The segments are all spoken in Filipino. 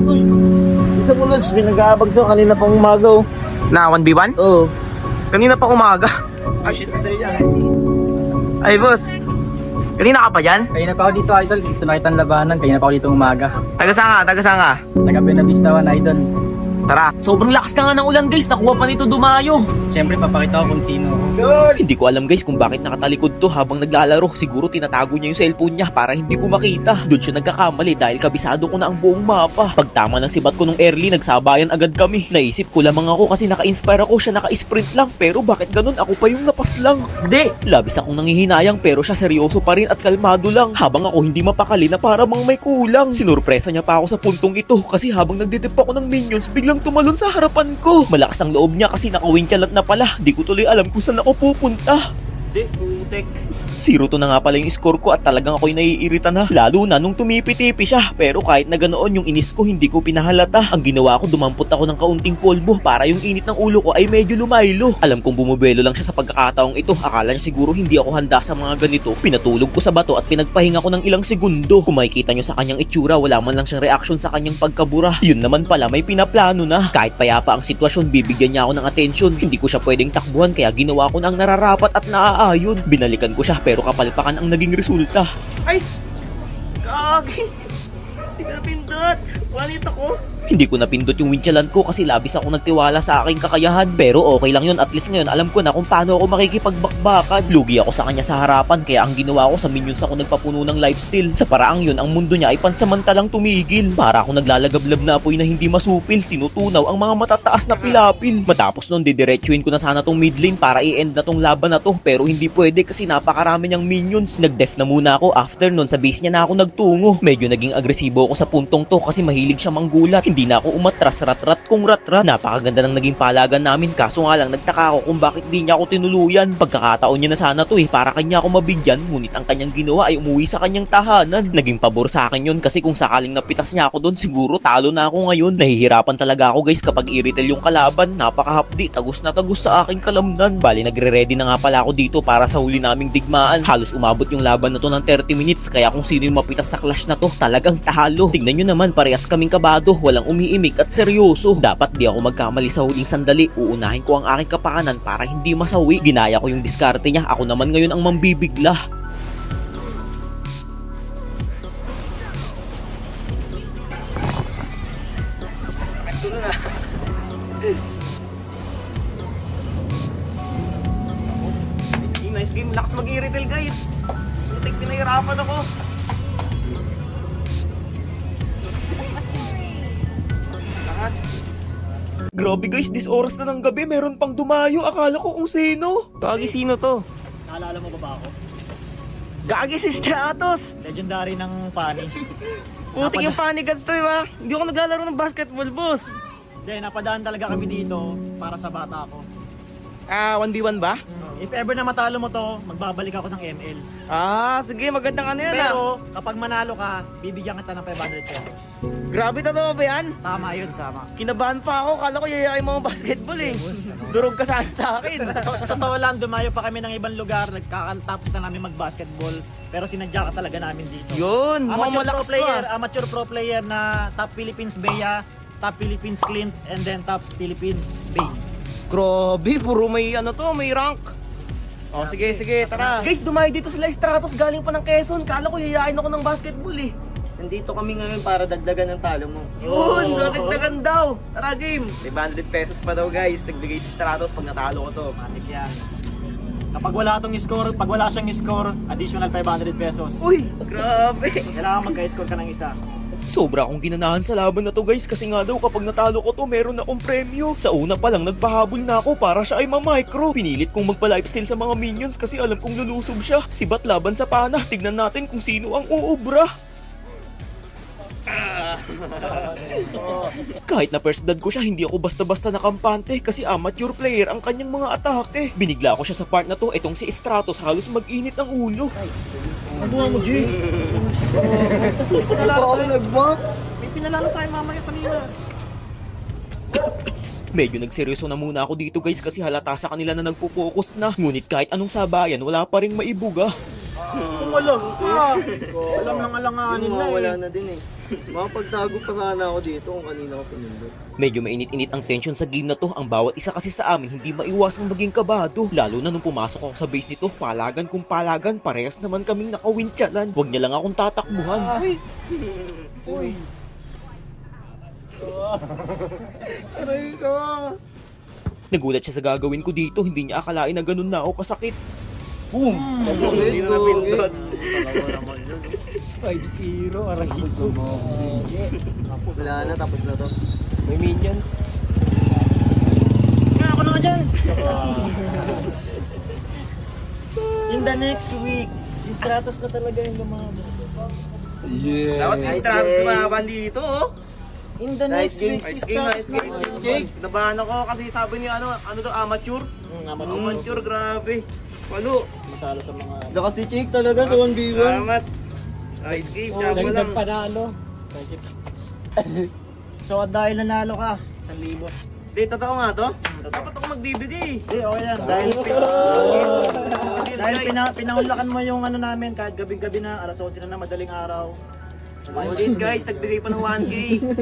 Uy, isa mo Lods, pinag-aabag siya kanina pang umaga oh. Na 1v1? Oo. Kanina pa umaga. Ay, shit kasi yan. Ay, boss. Kanina ka pa dyan? Kanina pa ako dito, idol. Gusto nakita ang labanan. Kanina pa ako dito umaga. Taga saan ka? Taga Buenavista, idol. Tara. Sobrang lakas na nga ng ulan guys, nakuha pa nito dumayo. Siyempre, papakita ko kung sino. Hindi ko alam guys kung bakit nakatalikod to habang naglalaro. Siguro tinatago niya yung cellphone niya para hindi ko makita. Doon siya nagkakamali dahil kabisado ko na ang buong mapa. Pagtama ng sibat ko nung early, nagsabayan agad kami. Naisip ko lamang ako kasi naka-inspire ako, siya naka-sprint lang. Pero bakit ganun? Ako pa yung napas lang. Hindi, labis akong nangihinayang pero siya seryoso pa rin at kalmado lang. Habang ako hindi mapakali na para mang may kulang. Sinurpresa niya pa ako sa puntong ito kasi habang nagdidip ako ng minions, biglang tumalon sa harapan ko. Malakas ang loob niya kasi naka-winchalat na pala. Di ko tuloy alam kung saan ako pupunta. Hindi, putek. 0 to na nga pala yung score ko at talagang ako'y naiirita na. Lalo na nung tumipi-tipi siya. Pero kahit na ganoon yung inis ko, hindi ko pinahalata. Ang ginawa ko, dumampot ako ng kaunting polvo para yung init ng ulo ko ay medyo lumaylo. Alam kong bumubelo lang siya sa pagkakataong ito. Akala niya siguro hindi ako handa sa mga ganito. Pinatulog ko sa bato at pinagpahinga ko ng ilang segundo. Kung makikita nyo sa kanyang itsura, wala man lang siyang reaction sa kanyang pagkabura. Yun naman pala, may pinaplano na. Kahit payapa ang sitwasyon, bibigyan niya ako ng atensyon. Hindi ko siya pwedeng takbuhan kaya ginawa ko na ang nararapat at naaayon. Binalikan ko siya pero kapalpakan ang naging resulta. Ay! Kagi! Hindi ka napindot! Wanit ako! Hindi ko napindot yung winchalan ko kasi labis ako nagtiwala sa aking kakayahan. Pero okay lang yun, at least ngayon alam ko na kung paano ako makikipagbakbakan. Lugi ako sa kanya sa harapan kaya ang ginawa ko sa minions ako nagpapuno ng lifesteal. Sa paraang yun, ang mundo niya ay pansamantalang tumigil. Para ako naglalagablab na apoy na hindi masupil, tinutunaw ang mga matataas na pilapil. Matapos nun, didiretsuin ko na sana tong mid lane para i-end na tong laban na to. Pero hindi pwede kasi napakarami niyang minions. Nag-def na muna ako, after nun sa base niya na ako nagtungo. Medyo naging agresibo ako sa puntong to kasi mahilig siya manggulat. Hindi na ako umatras, rat-rat kung rat-rat. Napakaganda ng naging palagan namin kaso nga lang nagtaka ako kung bakit di niya ako tinuluyan. Pagkakataon niya na sana to para kanya ako mabigyan, ngunit ang kanyang ginawa ay umuwi sa kanyang tahanan. Naging pabor sa akin yun kasi kung sakaling napitas niya ako doon, siguro talo na ako ngayon. Nahihirapan talaga ako guys kapag i-retail yung kalaban. Napakahapdi, tagus na tagus sa aking kalamnan. Bali nagre-ready na nga pala ako dito para sa huli naming digmaan. Halos umabot yung laban na to ng 30 minutes kaya kung sino yung mapitas sa clash na to, talagang talo. Tignan nyo naman, parehas kaming kabado, walang umiimik at seryoso. Dapat di ako magkamali sa huling sandali. Uunahin ko ang aking kapakanan para hindi masawi. Ginaya ko yung diskarte niya. Ako naman ngayon ang mambibigla. Nice game. Lakas mag-i-retail guys. Butik pinahirapan ako. Grabe guys, this oras na ng gabi, meron pang dumayo. Akala ko kung sino. Gagi, sino to? Naalala mo ba ako? Gagi si Stratos. Legendary ng Pani. Putik yung Funny Gods to, diba? Hindi ako naglalaro ng basketball, boss. Hindi, napadaan talaga kami dito para sa bata ako. 1v1 ba? If ever na matalo mo to, magbabalik ako ng ML. Sige, magandang ano yan. Pero kapag manalo ka, bibigyan kita ng 500 pesos. Grabe, totoo ba yan? Tama yun, tama. Kinabahan pa ako, kala ko yayain mo ang basketball eh. Durog ka sana sa akin. Sa totoo lang, dumayo pa kami ng ibang lugar, nagkakantapos na namin mag-basketball, pero sinadya ka talaga namin dito. Yun, Amateur pro malakas player, pa. amateur pro player na top Philippines Bea, top Philippines Clint, and then top Philippines Bay. Grabe, puro may ano to, may rank. Oh, sige, tara. Guys, dumayo dito sila Stratos, galing pa ng Quezon. Kala ko yayain ako ng basketball eh. Nandito kami ngayon para dagdagan ng talo mo. Yun, dagdagan daw. Tara, game. 500 pesos pa daw guys. Nagbigay si Stratos pag natalo ko to. Matik yan. Kapag wala tong score, pag wala siyang score, additional 500 pesos. Uy, grabe. Kailangan magka-score ka ng isa. Sobra akong ginanahan sa laban na to guys kasi nga daw kapag natalo ko to meron akong premyo. Sa una pa lang nagpahabol na ako para siya ay ma-micro. Pinilit kong magpa-lifesteal sa mga minions kasi alam kong lulusob siya. Sibat laban sa pana, tignan natin kung sino ang uubra. Kahit na first blood ko siya, hindi ako basta-basta nakampante kasi amateur player ang kanyang mga atake. Binigla ko siya sa part na to, etong si Stratos halos mag-init ang ulo. Nabuha mo, G. Ito ako nag-back. May pinalalo tayo mamaya kanina. Medyo nagseryoso na muna ako dito guys kasi halata sa kanila na nagpo-focus na. Ngunit kahit anong sabayan, wala pa ring maibuga. Kung alam ka. Alam lang alanganin na Wala eh. na din eh. Makapagtago pa sana ako dito kung kanina ako pinindot. Medyo mainit-init ang tension sa game na to. Ang bawat isa kasi sa amin hindi maiwasang maging kabado. Lalo na nung pumasok ako sa base nito, palagan kung palagan, parehas naman kaming nakawintsalan. Huwag niya lang akong tatakbuhan. Uy! Aray ka! Nagulat siya sa gagawin ko dito, hindi niya akalain na ganun na ako kasakit. Hindi na napindot. 5-0, aray ko. Wala na, tapos na to. May minions. Sige ako na nga dyan. In the next week, si Stratos na talaga yung lumaban. Yeah! Dapat si Stratos lumaban dito, oh. In the Nice next week, game, si nice game, Stratos nice game. na Jake, nabahan ako kasi sabi niya ano to, amateur? Amateur, grabe. Walo. Masalo sa mga... Daka si Jake talaga sa 1v1. Salamat. Nice game, tsaka mo lang. panalo. So dahil nanalo ka, 1,000. Di, totoo nga to? Dapat ako magbibigay. Hindi, okay lang. Dahil pinaunlakan mo yung ano namin kahit gabing-gabi na, alas 11 na madaling araw. Ulit guys, nagbigay pa ng 1K.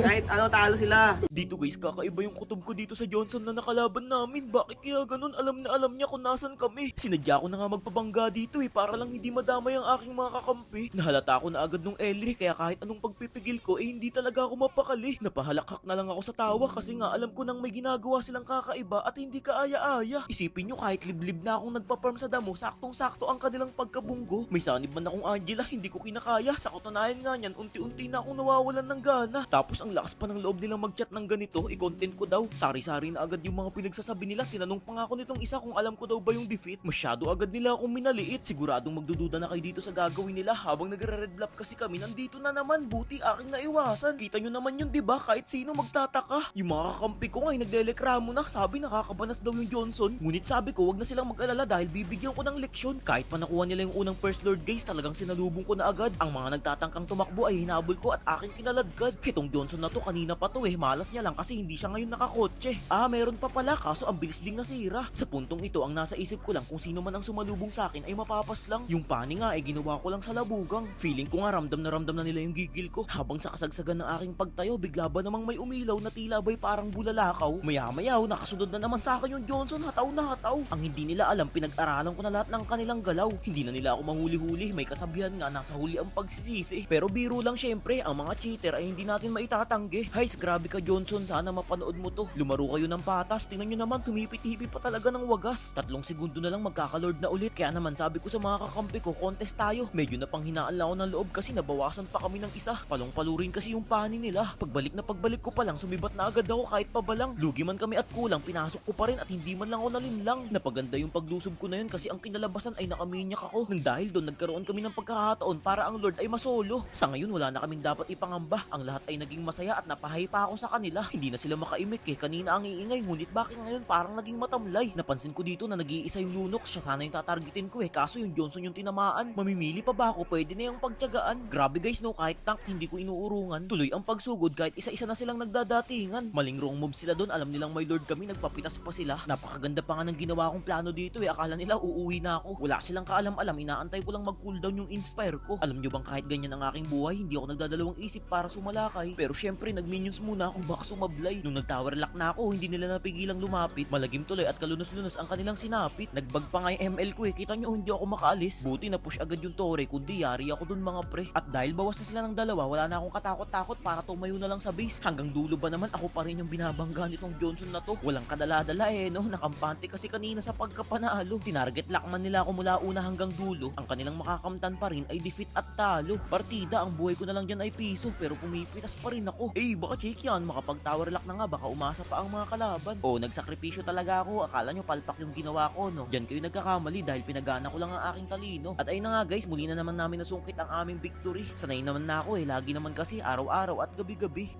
Kahit ano, talo sila. Dito guys, kakaiba yung kutob ko dito sa Johnson na nakalaban namin. Bakit kaya ganun? Alam na alam niya kung nasan kami. Sinadya ko na nga magpabangga dito para lang hindi madamay ang aking mga kakampi. Nahalata ko na agad nung Elri kaya kahit anong pagpipigil ko hindi talaga ako mapakali. Napahalakhak na lang ako sa tawa kasi nga alam ko nang may ginagawa silang kakaiba at hindi kaaya-aya. Isipin nyo kahit liblib na akong nagpa-farm sa damo, saktong-sakto ang kanilang pagkabunggo. May sanib man akong Angela, hindi ko kinakaya. Sa katunayan nga niyan, unti-unti na akong nawawalan ng gana. Tapos ang lakas pa ng loob nilang mag-chat ng ganito, i-content ko daw. Sari-sari na agad yung mga pinagsasabi nila. Tinanong pa nga ako nitong isa kung alam ko daw ba yung defeat. Masyado agad nila akong minaliit. Siguradong magdududa na kayo dito sa gagawin nila. Habang nagre-red lap kasi kami, nandito na naman. Buti aking naiwasan. Kita nyo naman yun, diba? Kahit sino magtataka. Yung mga kakampi ko nga'y naglelekramo na. Sabi nakakabanas daw yung Johnson. Ngunit sabi ko, wag na silang mag-alala dahil bibigyan ko ng leksyon. Kahit pa nakuha nila yung unang first lord guys, talagang sinalubong ko na agad. Ang mga nagtatangkang tumakbo ay hinabol ko at aking kinaladkad. Itong Johnson na to kanina pa to malas niya lang kasi hindi siya ngayon nakakotse. Meron pa pala kaso ang bilis ding nasira. Sa puntong ito ang nasa isip ko lang kung sino man ang sumalubong sa akin ay mapapas lang. Yung pani nga ay ginawa ko lang sa labugang. Feeling ko nga ramdam na nila yung gigil ko. Habang sa kasagsagan ng aking pagtayo, bigla ba namang may umilaw na tila ba'y parang bulalakaw. Maya-mayaw, nakasunod na naman sa akin yung Johnson, hataw na hataw. Ang hindi nila alam, pinag-aralan ko na lahat ng kanilang galaw. Hindi na nila ako mahuli-huli, may kasabihan nga nasa huli ang pagsisisi. Pero biro lang syempre, ang mga cheater ay hindi natin maitatanggi. Guys, grabe ka Johnson, sana mapanood mo to. Lumaro kayo ng patas, tingnan nyo naman, tumipit-tipit pa talaga ng wagas. 3 segundo na lang magkakalord na ulit. Kaya naman sabi ko sa mga kakampi ko, contest tayo. Medyo napanghinaan lang ako ng loob kasi nabawasan pa kami ng isa. Palong-palo rin kasi yung pani nila. Pagbalik ko pa lang, sumibat na agad ako kahit pabalang. Lugi man kami at kulang, pinasok ko pa rin at hindi man lang ako nalinlang. Napaganda yung paglusob ko na yun kasi ang kinalabasan ay nakaminyak ako. Nang dahil doon, nagkaroon kami ng pagkakataon para ang Lord ay masolo. Sa ngayon, wala na kaming dapat ipangamba. Ang lahat ay naging masaya at napahay pa ako sa kanila. Hindi na sila makaimik kanina ang iingay, ngunit bakit ngayon parang naging matamlay. Napansin ko dito na nag-iisa yung Lunox, siya sana yung tatargetin ko kaso yung Johnson yung tinamaan. Mamimili pa ba ako? Pwede na yung pagtiyagaan. Grabe guys no, kahit tank hindi ko inuurungan. Tuloy ang pagsugod kahit isa-isa na silang nagdadatingan. Maling wrong move sila doon, alam nilang may Lord kami, nagpapitas pa sila. Napakaganda pa nga ng ginawa kong plano dito akala nila uuwi na ako. Wala silang kaalam-alam, inaantay ko lang mag-cooldown yung inspire ko. Alam nyo bang kahit ganyan ang aking buhay, hindi ako nagdadalawang isip para sumalakay. Pero syempre nag-minions muna ako baka sumablay. Nung nag-tower lock na ako, hindi nila napigilang lumapit. Malagim tuloy at kalunos-lunos ang kanilang sinapit. Nagbag pa nga yung ML ko kita nyo hindi ako makaalis. Buti na push agad yung tore, kundi yari ako dun mga pre. At dahil bawas na sila ng dalawa, wala na akong katakot-takot para tumayo na lang sa base. Hanggang dulo ba naman ako pa rin yung binabangga nitong Johnson na to. Walang kadala-dala no, nakampante kasi kanina sa pagkapanalo. Tinarget lock man nila ako mula una hanggang dulo. Ang kanilang makakamtan pa rin ay defeat at talo. Partida, ang buhay ko na lang dyan ay piso pero pumipitas pa rin ako. Baka check yan, makapag-tower lock na nga, baka umasa pa ang mga kalaban. Nagsakripisyo talaga ako, akala nyo palpak yung ginawa ko no. Diyan kayo nagkakamali dahil pinagana ko lang ang aking talino. At ayun na nga guys, muli na naman namin nasungkit ang aming victory. Sanay naman na ako lagi naman kasi araw-araw at gabi-gabi.